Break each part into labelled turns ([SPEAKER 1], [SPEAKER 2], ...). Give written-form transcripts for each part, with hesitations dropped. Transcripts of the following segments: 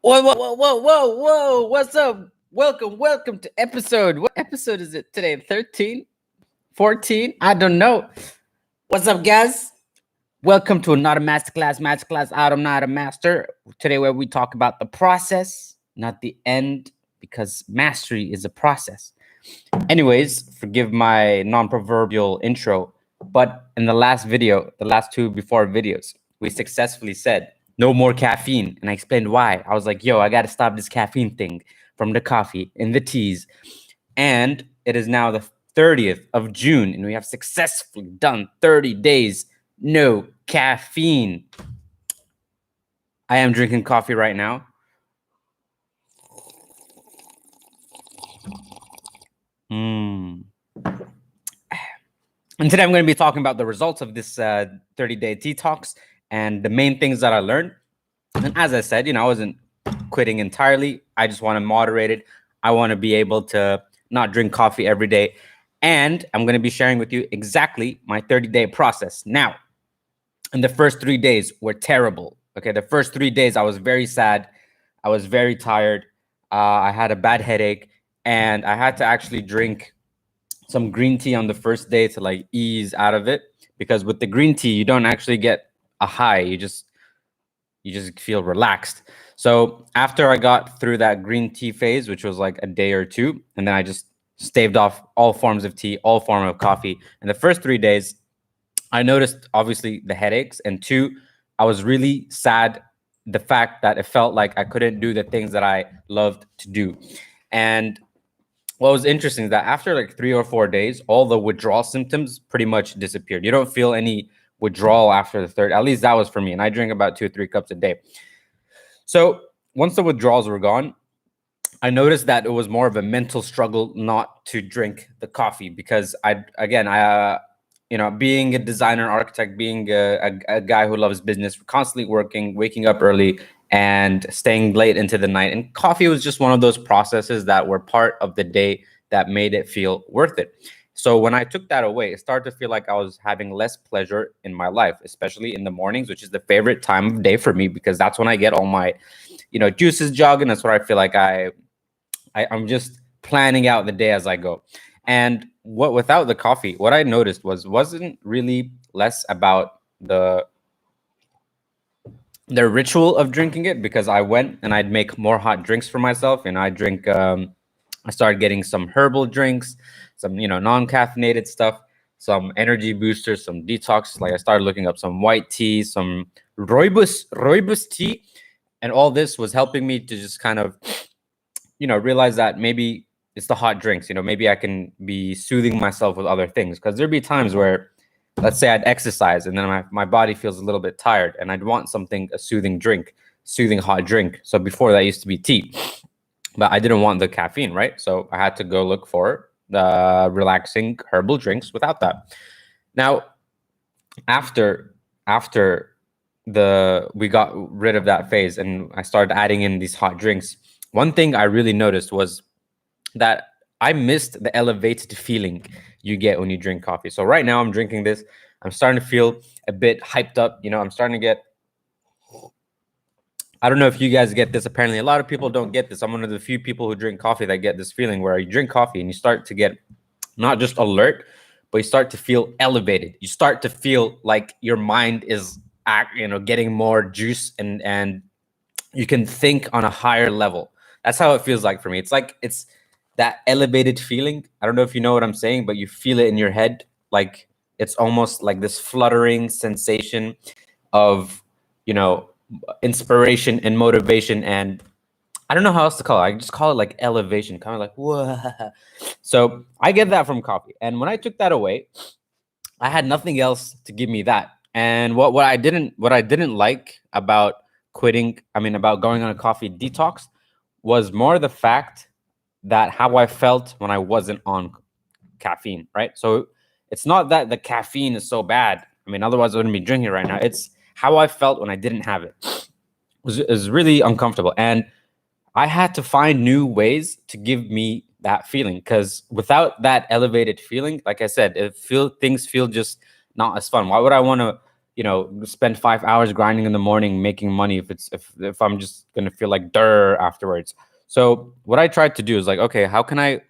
[SPEAKER 1] Whoa. What's up? Welcome to episode. What episode is it today? 13? 14? I don't know. What's up, guys? Welcome to another masterclass. I'm not a master. Today, where we talk about the process, not the end, because mastery is a process. Anyways, forgive my non-proverbial intro, but in the last video, the last two before videos, we successfully said no more caffeine, and I explained why. I was like, yo, I got to stop this caffeine thing from the coffee and the teas. And it is now the 30th of June, and we have successfully done 30 days no caffeine. I am drinking coffee right now. And today I'm going to be talking about the results of this 30-day detox and the main things that I learned. And as I said, I wasn't quitting entirely. I just want to moderate it. I want to be able to not drink coffee every day. And I'm going to be sharing with you exactly my 30-day process. Now, in the first 3 days were terrible. Okay, the first 3 days I was very sad. I was very tired. I had a bad headache, and I had to actually drink some green tea on the first day to like ease out of it, because with the green tea you don't actually get a high, you just feel relaxed. So after I got through that green tea phase, which was like a day or two, and then I just staved off all forms of tea, all form of coffee. In the first 3 days, I noticed obviously the headaches, and two, I was really sad the fact that it felt like I couldn't do the things that I loved to do. And what was interesting is that after like 3 or 4 days, all the withdrawal symptoms pretty much disappeared. You don't feel any withdrawal after the third. At least that was for me. And I drink about 2 or 3 cups a day. So once the withdrawals were gone, I noticed that it was more of a mental struggle not to drink the coffee, because being a designer, architect, being a guy who loves business, constantly working, waking up early, and staying late into the night. And coffee was just one of those processes that were part of the day that made it feel worth it. So when I took that away, it started to feel like I was having less pleasure in my life, especially in the mornings, which is the favorite time of day for me, because that's when I get all my, juices jogging. That's where I feel like I'm just planning out the day as I go. And without the coffee, what I noticed wasn't really less about the ritual of drinking it, because I went and I'd make more hot drinks for myself, and I drink. I started getting some herbal drinks, some non-caffeinated stuff, some energy boosters, some detox. Like I started looking up some white tea, some rooibos tea, and all this was helping me to just kind of realize that maybe it's the hot drinks. Maybe I can be soothing myself with other things, because there'd be times where, let's say I'd exercise and then my body feels a little bit tired, and I'd want a soothing hot drink. So before that used to be tea, but I didn't want the caffeine, right? So I had to go look for the relaxing herbal drinks without that. Now, after we got rid of that phase and I started adding in these hot drinks, one thing I really noticed was that I missed the elevated feeling you get when you drink coffee. So right now I'm drinking this. I'm starting to feel a bit hyped up. I'm starting to get, I don't know if you guys get this. Apparently a lot of people don't get this. I'm one of the few people who drink coffee that get this feeling where you drink coffee and you start to get not just alert, but you start to feel elevated. You start to feel like your mind is getting more juice, and you can think on a higher level. That's how it feels like for me. It's that elevated feeling. I don't know if you know what I'm saying, but you feel it in your head. Like it's almost like this fluttering sensation of, inspiration and motivation. And I don't know how else to call it. I just call it like elevation, kind of like, whoa. So I get that from coffee. And when I took that away, I had nothing else to give me that. And what I didn't like about about going on a coffee detox was more the fact that how I felt when I wasn't on caffeine, right? So it's not that the caffeine is so bad. Otherwise I wouldn't be drinking it right now. It's how I felt when I didn't have it. It was really uncomfortable. And I had to find new ways to give me that feeling, because without that elevated feeling, like I said, things feel just not as fun. Why would I want to, spend 5 hours grinding in the morning making money if I'm just gonna feel like afterwards. So what I tried to do is like, okay, how can I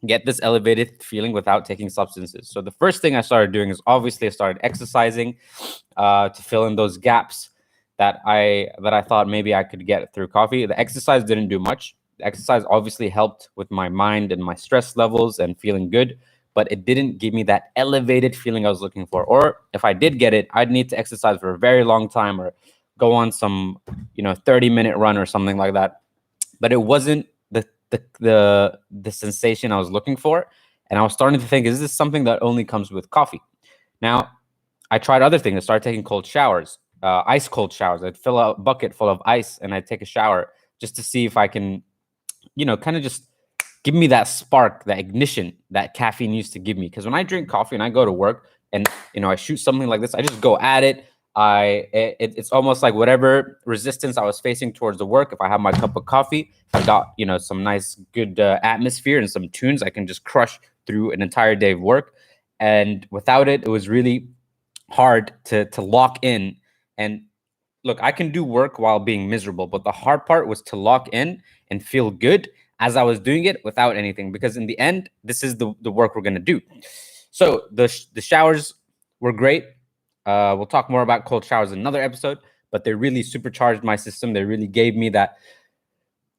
[SPEAKER 1] get this elevated feeling without taking substances? So the first thing I started doing is obviously I started exercising to fill in those gaps that I thought maybe I could get through coffee. The exercise didn't do much. The exercise obviously helped with my mind and my stress levels and feeling good, but it didn't give me that elevated feeling I was looking for. Or if I did get it, I'd need to exercise for a very long time or go on some 30-minute run or something like that. But it wasn't the sensation I was looking for. And I was starting to think, is this something that only comes with coffee? Now, I tried other things. I started taking cold showers, ice cold showers. I'd fill a bucket full of ice and I'd take a shower just to see if I can, kind of just give me that spark, that ignition that caffeine used to give me. Because when I drink coffee and I go to work and, I shoot something like this, I just go at it. It's almost like whatever resistance I was facing towards the work, if I have my cup of coffee, I got, some nice, good atmosphere and some tunes, I can just crush through an entire day of work. And without it, it was really hard to lock in. And look, I can do work while being miserable, but the hard part was to lock in and feel good as I was doing it without anything, because in the end, this is the work we're going to do. So the showers were great. We'll talk more about cold showers in another episode, but they really supercharged my system. They really gave me that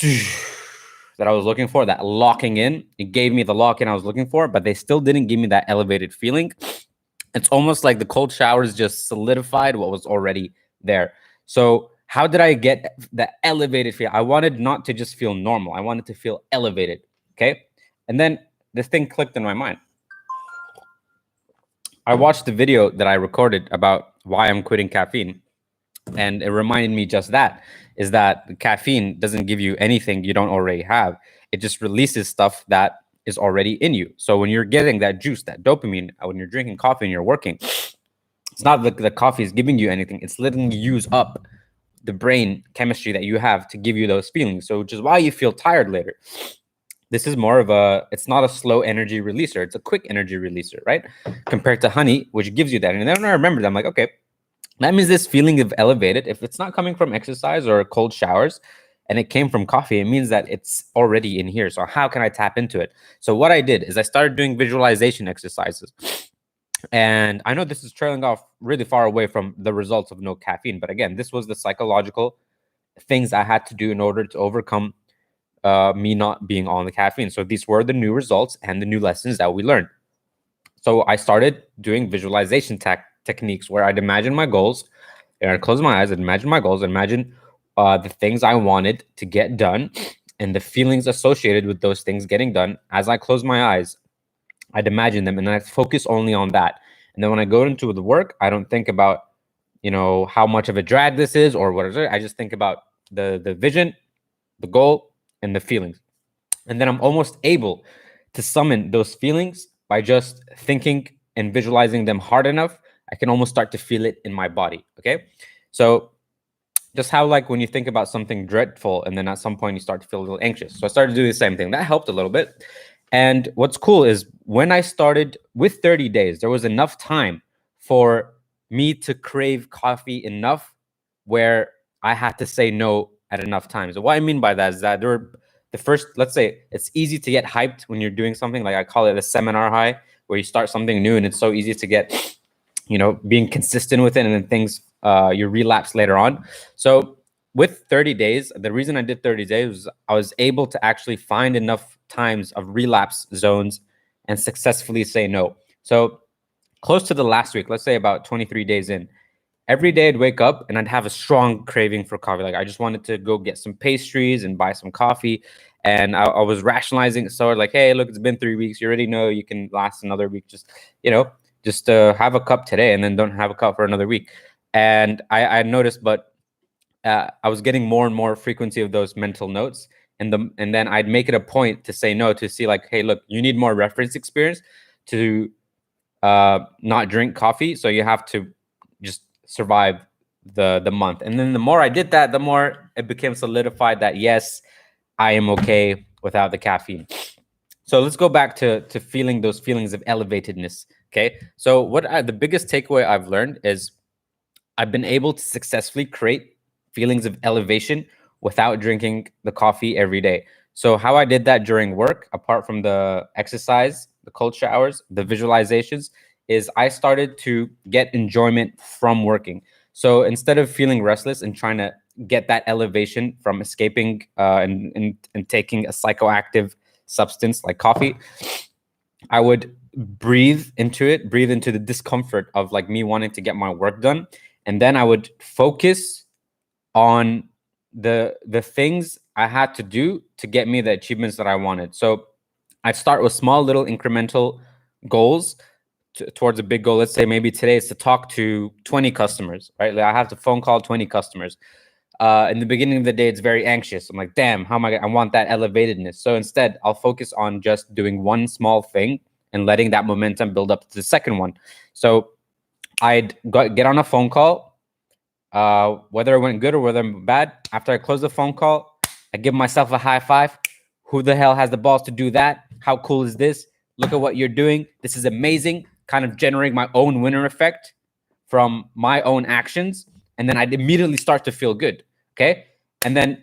[SPEAKER 1] I was looking for, that locking in. It gave me the lock-in I was looking for, but they still didn't give me that elevated feeling. It's almost like the cold showers just solidified what was already there. So how did I get that elevated feel? I wanted not to just feel normal. I wanted to feel elevated, okay? And then this thing clicked in my mind. I watched the video that I recorded about why I'm quitting caffeine, and it reminded me just that, is that the caffeine doesn't give you anything you don't already have. It just releases stuff that is already in you. So when you're getting that juice, that dopamine, when you're drinking coffee and you're working, it's not that the coffee is giving you anything. It's letting you use up the brain chemistry that you have to give you those feelings. So which is why you feel tired later. This is more of it's not a slow energy releaser. It's a quick energy releaser, right? Compared to honey, which gives you that. And then when I remembered, I'm like, okay, that means this feeling of elevated, if it's not coming from exercise or cold showers, and it came from coffee, it means that it's already in here. So how can I tap into it? So what I did is I started doing visualization exercises. And I know this is trailing off really far away from the results of no caffeine. But again, this was the psychological things I had to do in order to overcome me not being on the caffeine. So these were the new results and the new lessons that we learned. So I started doing visualization techniques where I'd imagine my goals, and I'd close my eyes, I'd imagine my goals, imagine the things I wanted to get done and the feelings associated with those things getting done. As I close my eyes, I'd imagine them and then I'd focus only on that. And then when I go into the work, I don't think about, how much of a drag this is or what is it. I just think about the vision, the goal, and the feelings. And then I'm almost able to summon those feelings by just thinking and visualizing them hard enough. I can almost start to feel it in my body. Okay. So just how like when you think about something dreadful and then at some point you start to feel a little anxious. So I started to do the same thing. That helped a little bit. And what's cool is when I started with 30 days, there was enough time for me to crave coffee enough where I had to say no at enough times. So what I mean by that is that there were the first, let's say it's easy to get hyped when you're doing something, like I call it a seminar high, where you start something new and it's so easy to get, being consistent with it, and then things, you relapse later on. So with 30 days, the reason I did 30 days was I was able to actually find enough times of relapse zones and successfully say no. So close to the last week, let's say about 23 days in, every day I'd wake up and I'd have a strong craving for coffee. Like I just wanted to go get some pastries and buy some coffee. And I was rationalizing. So like, hey, look, it's been 3 weeks. You already know you can last another week. Just, have a cup today and then don't have a cup for another week. And I noticed, but I was getting more and more frequency of those mental notes. And then I'd make it a point to say no, to see like, hey, look, you need more reference experience to not drink coffee. So you have to just survive the month. And then the more I did that, the more it became solidified that yes, I am okay without the caffeine. So let's go back to feeling those feelings of elevatedness. Okay. So the biggest takeaway I've learned is I've been able to successfully create feelings of elevation without drinking the coffee every day. So how I did that during work, apart from the exercise, the cold showers, the visualizations, is I started to get enjoyment from working. So instead of feeling restless and trying to get that elevation from escaping and taking a psychoactive substance like coffee, I would breathe into it, breathe into the discomfort of like me wanting to get my work done. And then I would focus on the things I had to do to get me the achievements that I wanted. So I'd start with small little incremental goals towards a big goal. Let's say maybe today is to talk to 20 customers, right? Like I have to phone call 20 customers. In the beginning of the day, it's very anxious. I'm like, damn, how am I want that elevatedness. So instead, I'll focus on just doing one small thing and letting that momentum build up to the second one. So I'd get on a phone call, whether it went good or whether it went bad. After I close the phone call, I give myself a high five. Who the hell has the balls to do that? How cool is this? Look at what you're doing. This is amazing. Kind of generating my own winner effect from my own actions. And then I'd immediately start to feel good. Okay. And then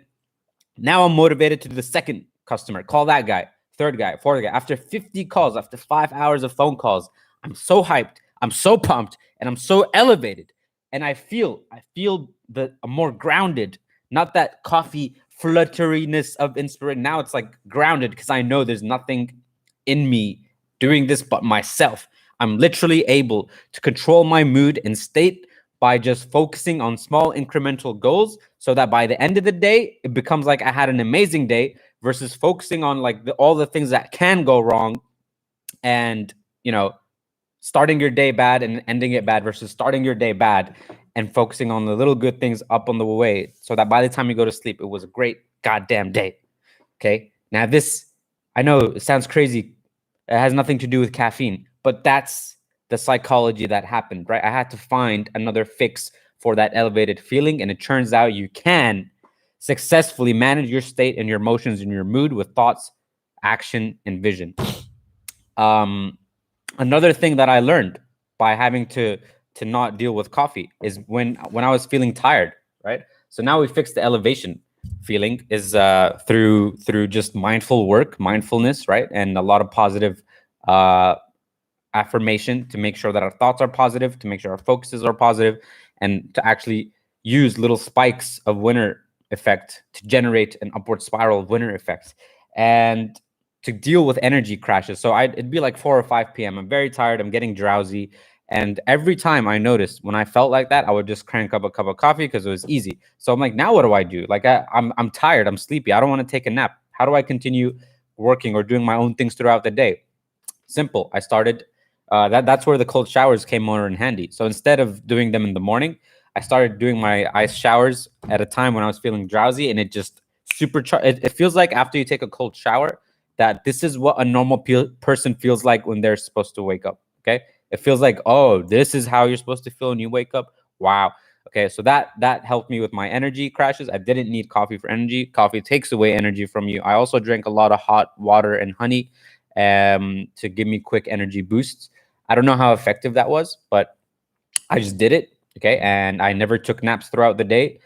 [SPEAKER 1] now I'm motivated to do the second customer. Call that guy, third guy, fourth guy. After 50 calls, after 5 hours of phone calls, I'm so hyped. I'm so pumped and I'm so elevated. And I feel I'm more grounded, not that coffee flutteriness of inspiration. Now it's like grounded because I know there's nothing in me doing this but myself. I'm literally able to control my mood and state by just focusing on small incremental goals so that by the end of the day, it becomes like I had an amazing day versus focusing on like all the things that can go wrong and, starting your day bad and ending it bad versus starting your day bad and focusing on the little good things up on the way so that by the time you go to sleep, it was a great goddamn day. Okay. Now this, I know it sounds crazy. It has nothing to do with caffeine, but that's the psychology that happened, right? I had to find another fix for that elevated feeling. And it turns out you can successfully manage your state and your emotions and your mood with thoughts, action, and vision. Another thing that I learned by having to not deal with coffee is when I was feeling tired, right? So now we fixed the elevation feeling is through just mindful work, mindfulness, right? And a lot of positive affirmation to make sure that our thoughts are positive, to make sure our focuses are positive, and to actually use little spikes of winner effect to generate an upward spiral of winner effects. And to deal with energy crashes. So it'd be like 4 or 5 p.m. I'm very tired. I'm getting drowsy. And every time I noticed when I felt like that, I would just crank up a cup of coffee because it was easy. So I'm like, now what do I do? Like I'm tired. I'm sleepy. I don't want to take a nap. How do I continue working or doing my own things throughout the day? Simple. I started, that's where the cold showers came more in handy. So instead of doing them in the morning, I started doing my ice showers at a time when I was feeling drowsy, and it just supercharged. It feels like after you take a cold shower, that this is what a normal person feels like when they're supposed to wake up. Okay. It feels like, oh, this is how you're supposed to feel when you wake up. Wow. Okay. So that helped me with my energy crashes. I didn't need coffee for energy. Coffee takes away energy from you. I also drank a lot of hot water and honey to give me quick energy boosts. I don't know how effective that was, but I just did it. Okay. And I never took naps throughout the day.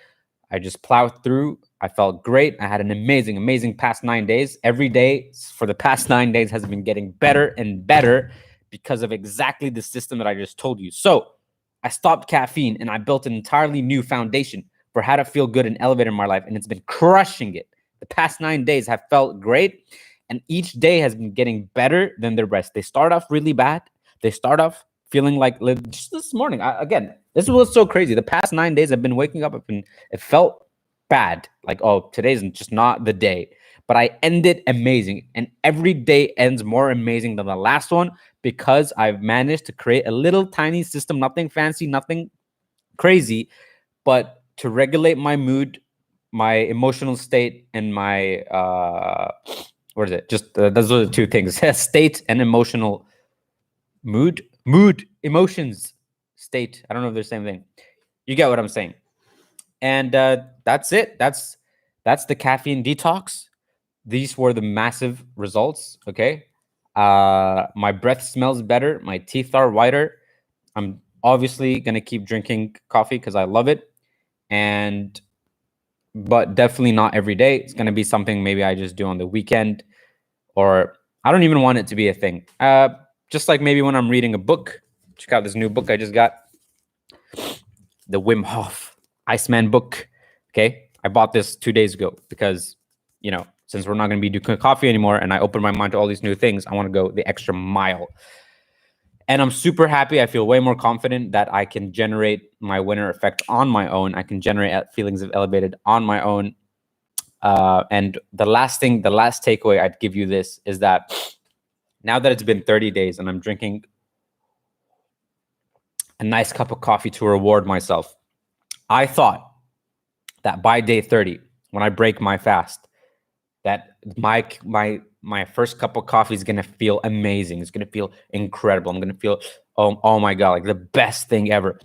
[SPEAKER 1] I just plowed through. I felt great. I had an amazing, amazing past 9 days. Every day for the past 9 days has been getting better and better because of exactly the system that I just told you. So I stopped caffeine and I built an entirely new foundation for how to feel good and elevate in my life. And it's been crushing it. The past 9 days have felt great. And each day has been getting better than the rest. They start off really bad. They start off feeling like just this morning. Again, this was so crazy. The past 9 days I've been waking up and it felt bad. Like, oh, today's just not the day. But I ended amazing. And every day ends more amazing than the last one because I've managed to create a little tiny system, nothing fancy, nothing crazy, but to regulate my mood, my emotional state, and my, what is it? Just those are the two things, state and emotional mood, emotions, state. I don't know if they're the same thing. You get what I'm saying. And that's it. That's the caffeine detox. These were the massive results. Okay. My breath smells better. My teeth are whiter. I'm obviously gonna keep drinking coffee because I love it, but definitely not every day. It's gonna be something maybe I just do on the weekend, or I don't even want it to be a thing. Just like maybe when I'm reading a book. Check out this new book I just got, the Wim Hof Iceman Book. Okay, I bought this 2 days ago because, since we're not going to be doing coffee anymore, and I opened my mind to all these new things, I want to go the extra mile. And I'm super happy. I feel way more confident that I can generate my winner effect on my own. I can generate feelings of elevated on my own. And the last takeaway I'd give you this is that now that it's been 30 days and I'm drinking a nice cup of coffee to reward myself, I thought that by day 30, when I break my fast, that my first cup of coffee is gonna feel amazing. It's gonna feel incredible. I'm gonna feel, oh my God, like the best thing ever.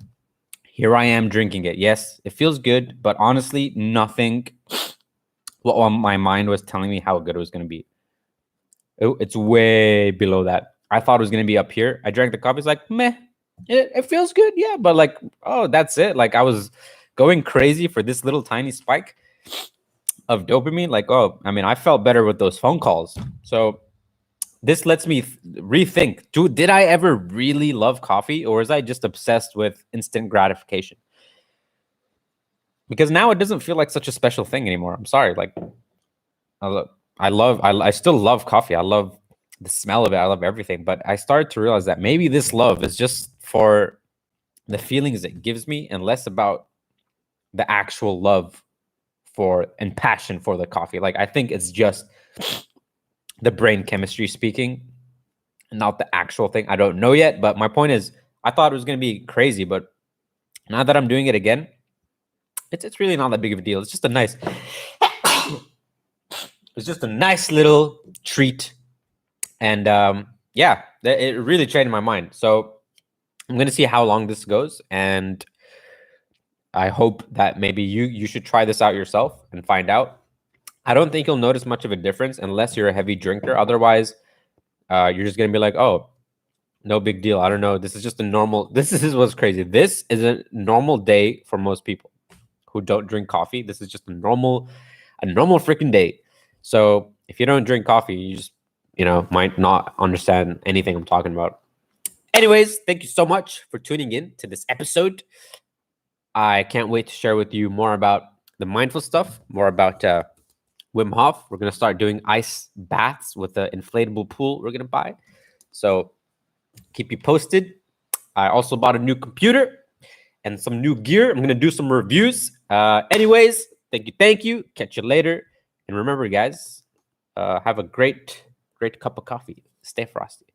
[SPEAKER 1] Here I am drinking it. Yes, it feels good, but honestly, nothing what my mind was telling me how good it was gonna be. It's way below that. I thought it was gonna be up here. I drank the coffee. It's like, meh, it feels good, yeah, but like, oh, that's it. Like I was going crazy for this little tiny spike of dopamine. Like, oh, I mean, I felt better with those phone calls. So this lets me rethink, dude, did I ever really love coffee, or was I just obsessed with instant gratification? Because now it doesn't feel like such a special thing anymore. I'm sorry. Like, I still love coffee. I love the smell of it. I love everything. But I started to realize that maybe this love is just for the feelings it gives me and less about the actual love for and passion for the coffee. Like, I think it's just the brain chemistry speaking, not the actual thing. I don't know yet, but my point is, I thought it was going to be crazy, but now that I'm doing it again, it's really not that big of a deal. It's just a nice, it's just a nice little treat, and yeah, it really changed my mind. So I'm going to see how long this goes, and I hope that maybe you should try this out yourself and find out. I don't think you'll notice much of a difference unless you're a heavy drinker. Otherwise, you're just gonna be like, oh, no big deal. I don't know. This is just a normal. This is what's crazy. This is a normal day for most people who don't drink coffee. This is just a normal freaking day. So if you don't drink coffee, you just might not understand anything I'm talking about. Anyways, thank you so much for tuning in to this episode. I can't wait to share with you more about the mindful stuff, more about Wim Hof. We're going to start doing ice baths with the inflatable pool we're going to buy. So keep you posted. I also bought a new computer and some new gear. I'm going to do some reviews. Anyways, thank you. Catch you later. And remember, guys, have a great cup of coffee. Stay frosty.